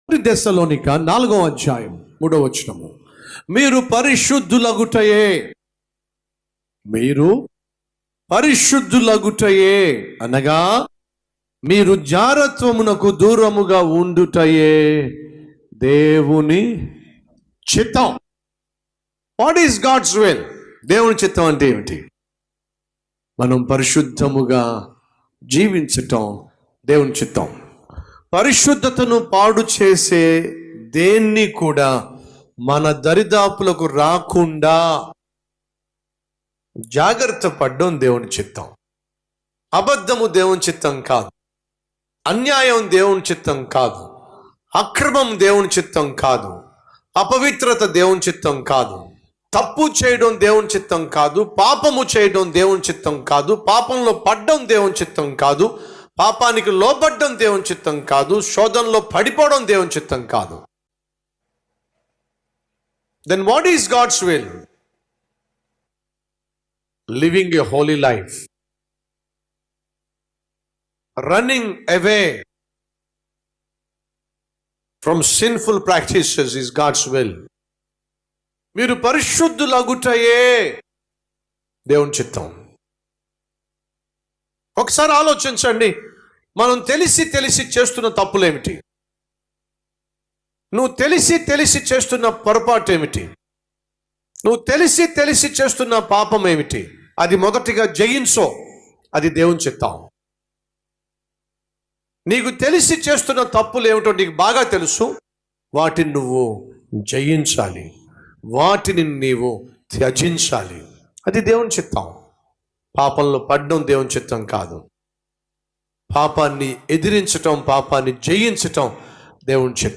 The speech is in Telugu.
తెస్సలోనిక 4వ అధ్యాయం 3వ వచనము. మీరు పరిశుద్ధులగుటయే అనగా మీరు జారత్వమునకు దూరముగా ఉండుటయే దేవుని చిత్తం. What is God's will? దేవుని చిత్తం అంటే ఏమిటి? మనం పరిశుద్ధముగా జీవించటం దేవుని చిత్తం. పరిశుద్ధతను పాడు చేసే దేన్ని కూడా మన దరిదాపులకు రాకుండా జాగ్రత్త పడడం దేవుని చిత్తం. అబద్ధము దేవుని చిత్తం కాదు, అన్యాయం దేవుని చిత్తం కాదు, అక్రమం దేవుని చిత్తం కాదు, అపవిత్రత దేవుని చిత్తం కాదు, తప్పు చేయడం దేవుని చిత్తం కాదు, పాపము చేయడం దేవుని చిత్తం కాదు, పాపంలో పడ్డం దేవుని చిత్తం కాదు, పాపానికి లోబడ్డం దేవుని చిత్తం కాదు, శోధనలో పడిపోవడం దేవుని చిత్తం కాదు. Then what is God's will? Living a holy life, running away from sinful practices is God's will. మీరు పరిశుద్ధులగుటయే దేవుని చిత్తం. ఒకసారి ఆలోచించండి, మనం తెలిసి చేస్తున్న తప్పులేమిటి? నువ్వు తెలిసి చేస్తున్న పొరపాటు ఏమిటి? నువ్వు తెలిసి చేస్తున్న పాపం ఏమిటి? అది మొదటిగా జయించో, అది దేవుని చిత్తం. నీకు తెలిసి చేస్తున్న తప్పులు ఏమిటో నీకు బాగా తెలుసు, వాటిని నువ్వు జయించాలి, వాటిని నీవు త్యజించాలి, అది దేవుని చిత్తం. పాపంలో పడడం దేవుని చిత్తం కాదు. పాపాన్ని ఎదిరించటం, పాపాన్ని జయించటం దేవుని చిత్తం.